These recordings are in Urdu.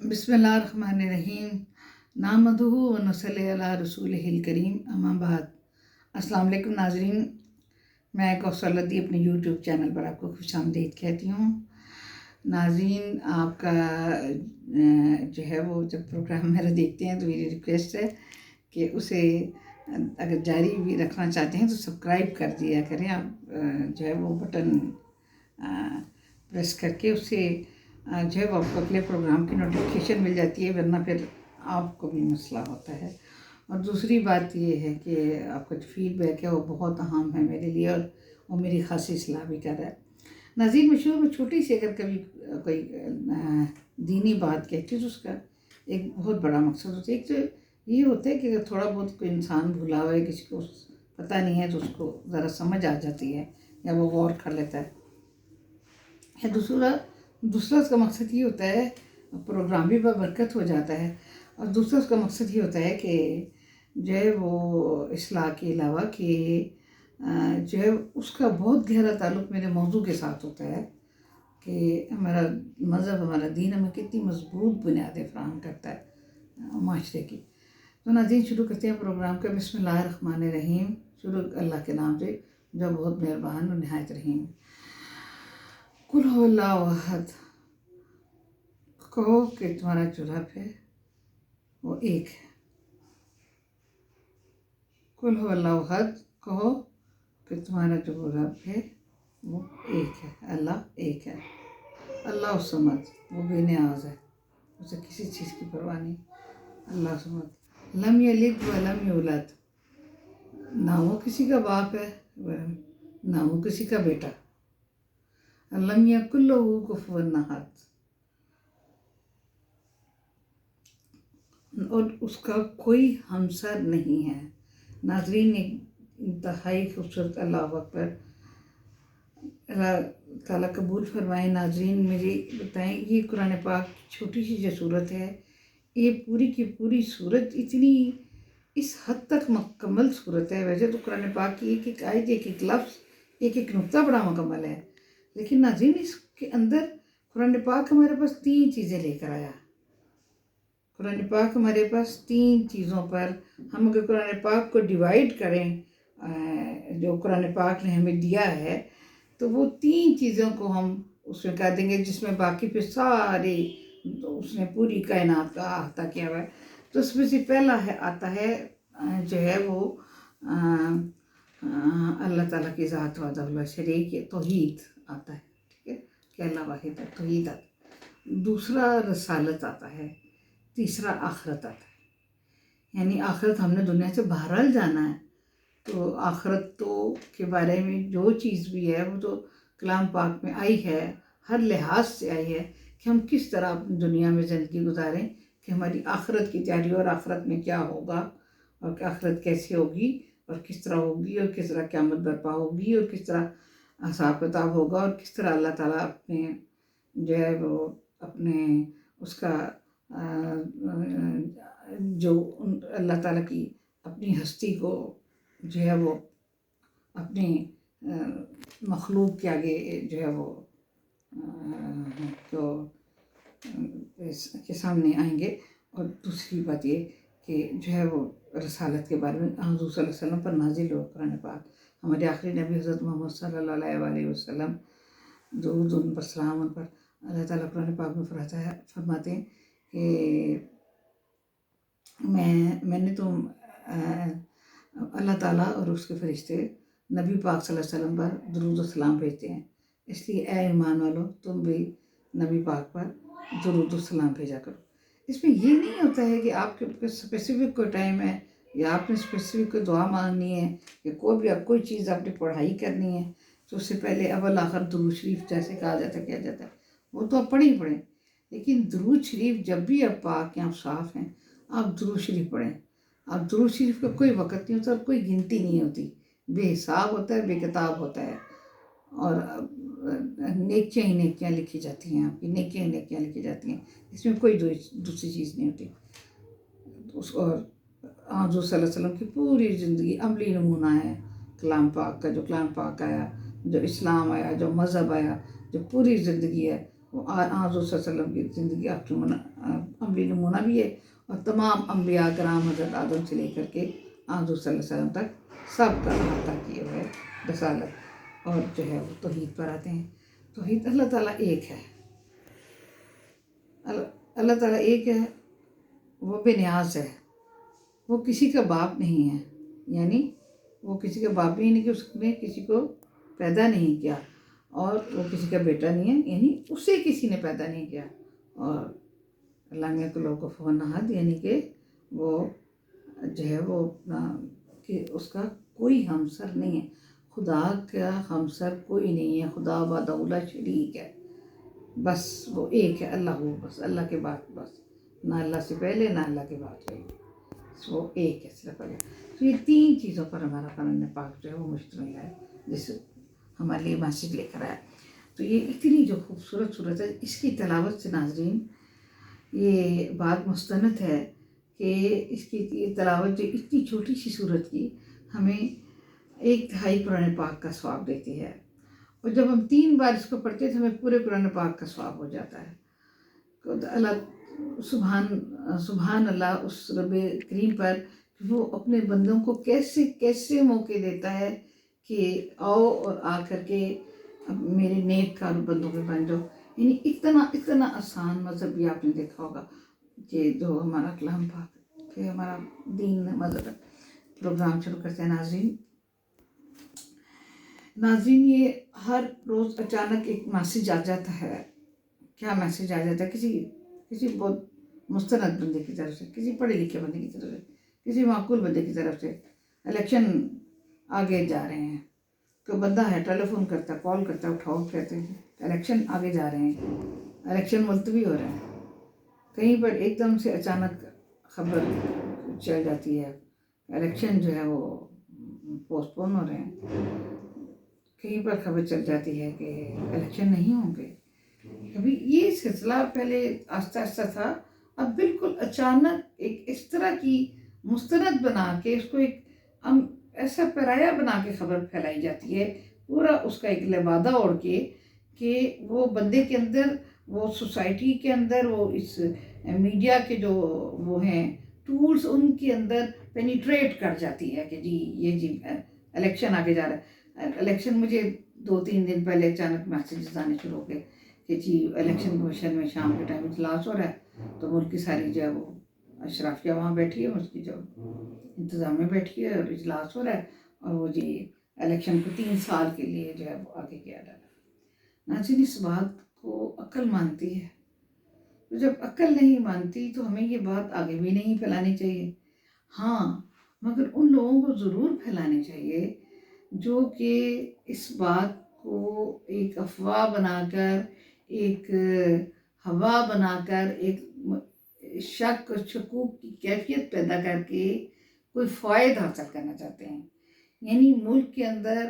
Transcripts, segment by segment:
بسم اللہ الرحمن الرحیم نحمدہ و نصلی علی رسولہ الکریم اما بعد۔ السلام علیکم ناظرین، میں کوثر لدھی اپنے یوٹیوب چینل پر آپ کو خوش آمدید کہتی ہوں۔ ناظرین، آپ کا جو ہے وہ جب پروگرام میرا دیکھتے ہیں تو میری ریکویسٹ ہے کہ اسے اگر جاری بھی رکھنا چاہتے ہیں تو سبسکرائب کر دیا کریں۔ آپ جو ہے وہ بٹن پریس کر کے اس سے جو ہے وہ آپ کو اگلے پروگرام کی نوٹیفیکیشن مل جاتی ہے، ورنہ پھر آپ کو بھی مسئلہ ہوتا ہے۔ اور دوسری بات یہ ہے کہ آپ کا جو فیڈ بیک ہے وہ بہت اہم ہے میرے لیے، اور وہ میری خاصی اصلاح بھی کر رہا ہے۔ ناظرین، میں شروع میں چھوٹی سی اگر کبھی کوئی دینی بات کہتی ہوں تو اس کا ایک بہت بڑا مقصد ہوتا ہے۔ ایک تو یہ ہوتا ہے کہ اگر تھوڑا بہت کوئی انسان بھولا ہوا ہے، کسی کو پتہ نہیں ہے، تو اس کو ذرا سمجھ آ جاتی ہے یا وہ غور کر لیتا ہے۔ یا دوسرا اس کا مقصد یہ ہوتا ہے، پروگرام بھی ببرکت ہو جاتا ہے، اور دوسرا اس کا مقصد یہ ہوتا ہے کہ جو ہے وہ اصلاح کے علاوہ کہ جو ہے اس کا بہت گہرا تعلق میرے موضوع کے ساتھ ہوتا ہے کہ ہمارا مذہب، ہمارا دین ہمیں کتنی مضبوط بنیادیں فراہم کرتا ہے معاشرے کی۔ تو ناظرین، شروع کرتے ہیں پروگرام کا۔ بسم اللہ الرحمن الرحیم، شروع اللہ کے نام سے جو بہت مہربان اور نہایت رحیم۔ قل هو اللہ احد، کہو کہ تمہارا جو رب ہے وہ ایک ہے۔ قل هو اللہ احد، کہو کہ تمہارا جو رب ہے وہ ایک ہے، اللہ ایک ہے۔ اللہ الصمد، وہ بے نیاز ہے، اسے کسی چیز کی پرواہ نہیں۔ اللہ الصمد، لم یلد ولم یولد، نہ وہ کسی کا باپ ہے نہ وہ کسی کا بیٹا۔ لم یکن لہ کفوا احد، اور اس کا کوئی ہمسر نہیں ہے۔ ناظرین، ایک انتہائی خوبصورت، اللہ اکبر، اللہ تعالیٰ قبول فرمائے۔ ناظرین، مجھے بتائیں، یہ قرآن پاک چھوٹی سی جو صورت ہے، یہ پوری کی پوری صورت اتنی اس حد تک مکمل صورت ہے۔ ویسے تو قرآن پاک کی ایک ایک آیت، ایک ایک لفظ، ایک ایک نقطہ بڑا مکمل ہے، لیکن ناظرین اس کے اندر قرآن پاک ہمارے پاس 3 چیزیں لے کر آیا۔ قرآن پاک ہمارے پاس 3 چیزوں پر، ہم اگر قرآن پاک کو ڈیوائیڈ کریں جو قرآن پاک نے ہمیں دیا ہے، تو وہ 3 چیزوں کو ہم اس میں کر دیں گے، جس میں باقی پھر سارے اس نے پوری کائنات کا احاطہ کیا ہوا ہے۔ تو اس میں سے پہلا آتا ہے جو ہے وہ اللہ تعالیٰ کی ذات وحدہ لا شریک، توحید آتا ہے، ٹھیک ہے، کہ اللہ واحد ہے، توحید آتا ہے۔ دوسرا رسالت آتا ہے، تیسرا آخرت آتا ہے۔ یعنی آخرت، ہم نے دنیا سے بہرحال جانا ہے، تو آخرت تو کے بارے میں جو چیز بھی ہے وہ تو کلام پاک میں آئی ہے، ہر لحاظ سے آئی ہے کہ ہم کس طرح اپنی دنیا میں زندگی گزاریں، کہ ہماری آخرت کی تیاری، اور آخرت میں کیا ہوگا، اور آخرت کیسے ہوگی، اور کس طرح ہوگی، اور کس طرح قیامت برپا ہوگی، اور کس طرح حساب کتاب ہوگا، اور کس طرح اللہ تعالیٰ اپنے جو ہے وہ اپنے اس کا جو اللہ تعالیٰ کی اپنی ہستی کو جو ہے وہ اپنی مخلوق کے آگے جو ہے وہ کے سامنے آئیں گے۔ اور دوسری بات یہ کہ جو ہے وہ رسالت کے بارے میں حضور صلی اللہ علیہ وسلم پر نازل ہو قرآن پاک، ہمارے آخری نبی حضرت محمد صلی اللہ علیہ وسلم، درود ان پر، سلام ان پر۔ اللہ تعالیٰ قرآن پاک میں فرماتے ہیں کہ میں نے تو اللہ تعالیٰ اور اس کے فرشتے نبی پاک صلی اللہ علیہ وسلم پر درود و سلام بھیجتے ہیں، اس لیے اے ایمان والو، تم بھی نبی پاک پر درود و سلام بھیجا کرو۔ اس میں یہ نہیں ہوتا ہے کہ آپ کے اسپیسیفک کوئی ٹائم ہے، یا آپ نے اسپیسیفک کوئی دعا مانگنی ہے، کہ کوئی چیز آپ نے پڑھائی کرنی ہے تو اس سے پہلے اول آخر درود شریف جیسے کہا جاتا ہے، کیا جاتا ہے، وہ تو آپ پڑھیں، لیکن درود شریف جب بھی آپ پاک ہیں، آپ صاف ہیں، آپ درود شریف پڑھیں۔ آپ درود شریف کا کوئی وقت نہیں ہوتا، اور کوئی گنتی نہیں ہوتی، بے حساب ہوتا ہے، بے کتاب ہوتا ہے، اور نیکیاں ہی نیکیاں لکھی جاتی ہیں، آپ کی نیکیاں ہی نیکیاں لکھی جاتی ہیں، اس میں کوئی دوسری چیز نہیں ہوتی۔ اور حضور صلی اللہ علیہ وسلم کی پوری زندگی عملی نمونہ ہے کلام پاک کا، جو کلام پاک آیا، جو اسلام آیا، جو مذہب آیا، جو پوری زندگی ہے وہ حضور صلی اللہ علیہ وسلم کی زندگی عملی نمونہ بھی ہے، اور تمام انبیاء کرام حضرت آدم سے لے کر کے حضور صلی اللہ علیہ وسلم تک سب کا احاطہ کیے ہوئے رسالت، اور جو ہے وہ توحید پر آتے ہیں۔ توحید اللہ تعالیٰ ایک ہے، اللہ تعالیٰ ایک ہے، وہ بے نیاز ہے، وہ کسی کا باپ نہیں ہے، یعنی وہ کسی کا باپ نہیں ہے کہ اس نے کسی کو پیدا نہیں کیا، اور وہ کسی کا بیٹا نہیں ہے، یعنی اسے کسی نے پیدا نہیں کیا، اور لم یکن لہ کفوا احد، یعنی کہ وہ جو ہے وہ کہ اس کا کوئی ہمسر نہیں ہے، خدا کا ہمسر کوئی نہیں ہے، خدا وحدہ لا شریک ہے، بس وہ ایک ہے، اللہ ہو، بس اللہ کے بعد بس نہ اللہ سے پہلے نہ اللہ کے بعد کوئی، وہ ایک ہے صرف اللہ۔ تو یہ تین چیزوں پر ہمارا قرآن پاک جو ہے وہ مشتمل ہے، جس ہمارے لیے میسیج لے کر آیا۔ تو یہ اتنی جو خوبصورت صورت ہے، اس کی تلاوت سے ناظرین یہ بات مستند ہے کہ اس کی یہ تلاوت جو اتنی چھوٹی سی صورت کی ہمیں 1/3 قرآن پاک کا ثواب دیتی ہے، اور جب ہم 3 بار اس کو پڑھتے ہیں تو ہمیں پورے قرآن پاک کا ثواب ہو جاتا ہے۔ اللہ سبحان اللہ اس رب کریم پر، وہ اپنے بندوں کو کیسے کیسے موقع دیتا ہے کہ آؤ اور آ کر کے میرے نیک کار بندوں کے بن جاؤ، یعنی اتنا آسان مذہب بھی آپ نے دیکھا ہوگا کہ جو ہمارا کلام پاک کہ ہمارا دین مذہب پروگرام شروع کرتے ہیں۔ ناظرین یہ ہر روز اچانک ایک میسیج آ جاتا ہے، کیا میسیج آ جاتا ہے کسی بہت مستند بندے کی طرف سے، کسی پڑھے لکھے بندے کی طرف سے، کسی معقول بندے کی طرف سے، الیکشن آگے جا رہے ہیں، کوئی بندہ ہے ٹیلی فون کرتا ہے، کال کرتا ہے، اٹھاؤ، کہتے ہیں الیکشن آگے جا رہے ہیں، الیکشن ملتوی ہو رہے ہیں، کہیں پر ایک دم سے اچانک خبر چل جاتی ہے الیکشن جو ہے وہ پوسٹ پون ہو رہے ہیں، کہیں پر خبر چل جاتی ہے کہ الیکشن نہیں ہوں گے۔ ابھی یہ سلسلہ پہلے آہستہ آہستہ تھا، اب بالکل اچانک ایک اس طرح کی مستند بنا کے اس کو ایک ایسا پرایا بنا کے خبر پھیلائی جاتی ہے، پورا اس کا ایک لبادہ اوڑھ کے کہ وہ بندے کے اندر، وہ سوسائٹی کے اندر، وہ اس میڈیا کے جو وہ ہیں ٹولز، ان کے اندر پینیٹریٹ کر جاتی ہے کہ جی یہ جی الیکشن آگے جا رہا ہے۔ الیکشن مجھے 2-3 دن پہلے اچانک میسیجز آنے شروع ہو گئے کہ جی الیکشن کمیشن میں شام کے ٹائم اجلاس ہو رہا ہے، تو ملک کی ساری جو ہے وہ اشرافیہ وہاں بیٹھی ہے، اس کی جو انتظامیہ بیٹھی ہے، اور اجلاس ہو رہا ہے، اور وہ جی الیکشن کو 3 سال کے لیے جو ہے وہ آگے کیا جا رہا ہے۔ ناظرین اس بات کو عقل مانتی ہے، تو جب عقل نہیں مانتی تو ہمیں یہ بات آگے بھی نہیں پھیلانی چاہیے، ہاں مگر ان لوگوں کو ضرور پھیلانی چاہیے جو کہ اس بات کو ایک افواہ بنا کر، ایک ہوا بنا کر، ایک شک اور شکوک کی کیفیت پیدا کر کے کوئی فائد حاصل کرنا چاہتے ہیں، یعنی ملک کے اندر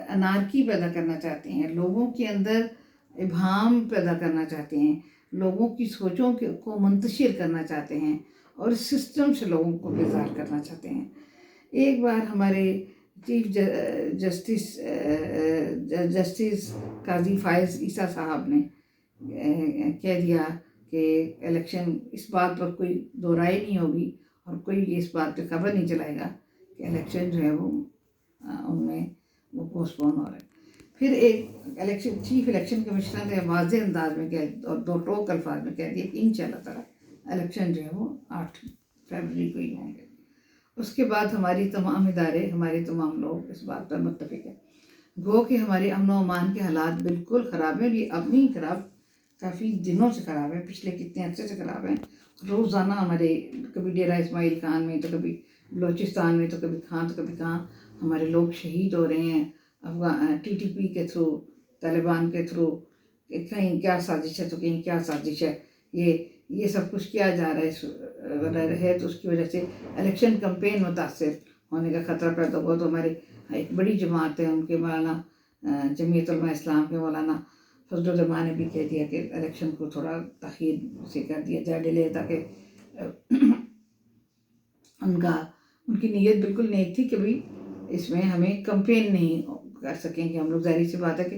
انارکی پیدا کرنا چاہتے ہیں، لوگوں کے اندر ابہام پیدا کرنا چاہتے ہیں، لوگوں کی سوچوں کو منتشر کرنا چاہتے ہیں، اور اس سسٹم سے لوگوں کو بیزار کرنا چاہتے ہیں۔ ایک بار ہمارے چیف جسٹس قاضی فائز عیسیٰ صاحب نے کہہ دیا کہ الیکشن، اس بات پر کوئی دو رائے نہیں ہوگی، اور کوئی اس بات پہ خبر نہیں چلائے گا کہ الیکشن جو ہے وہ ان میں وہ پوسٹ پون ہو رہا ہے۔ پھر ایک چیف الیکشن کمشنر نے واضح انداز میں اور 2 ٹوک الفاظ میں کہہ دیا کہ انشاءاللہ تعالیٰ الیکشن جو ہے وہ 8 فروری کو ہی ہوں گے۔ اس کے بعد ہماری تمام ادارے، ہمارے تمام لوگ اس بات پر متفق ہیں، گو کہ ہمارے امن و امان کے حالات بالکل خراب ہیں، اور یہ اب نہیں خراب، کافی دنوں سے خراب ہیں، پچھلے کتنے عرصے سے خراب ہیں۔ روزانہ ہمارے کبھی ڈیرہ اسماعیل خان میں، تو کبھی بلوچستان میں، تو کبھی کہاں تو کبھی کہاں ہمارے لوگ شہید ہو رہے ہیں، TTP کے تھرو، طالبان کے تھرو، کہیں کیا سازش ہے تو کہیں کیا سازش ہے، یہ سب کچھ کیا جا رہا ہے، تو اس کی وجہ سے الیکشن کمپین متاثر ہونے کا خطرہ پیدا ہوا۔ تو ہمارے ایک بڑی جماعت ہے، ان کے مولانا جمعیت علماء اسلام کے مولانا فضل الرحمان نے بھی کہہ دیا کہ الیکشن کو تھوڑا تاخیر سے کر دیا جائے، ڈیلے، تاکہ ان کی نیت بالکل نیک تھی کہ بھئی اس میں ہمیں کمپین نہیں کر سکیں کہ ہم لوگ، ظاہری سی بات ہے کہ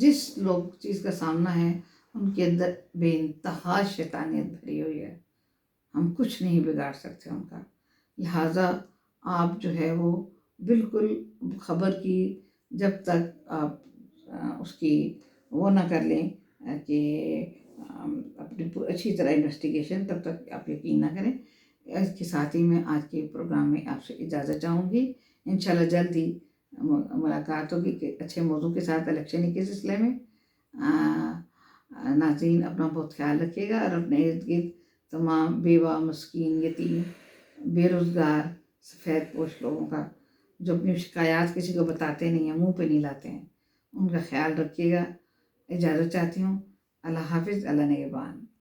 جس لوگ چیز کا سامنا ہے ان کے اندر بے انتہا شیطانیت بھری ہوئی ہے، ہم کچھ نہیں بگاڑ سکتے ان کا. لہٰذا آپ جو ہے وہ بالکل خبر کی جب تک آپ اس کی وہ نہ کر لیں کہ اپنی اچھی طرح انویسٹیگیشن، تب تک آپ یقین نہ کریں. اس کے ساتھ ہی میں آج کے پروگرام میں آپ سے اجازت چاہوں گی. انشاءاللہ جلد ہی ملاقات ہوگی کہ اچھے موضوع کے ساتھ الیکشن کے سلسلے میں. ناظرین اپنا بہت خیال رکھیے گا، اور اپنے ارد گرد تمام بیوہ، مسکین، یتیم، بے روزگار، سفید پوش لوگوں کا جو اپنی شکایات کسی کو بتاتے نہیں ہیں، منہ پہ نہیں لاتے ہیں، ان کا خیال رکھیے گا. اجازت چاہتی ہوں. اللہ حافظ. اللہ نگہبان.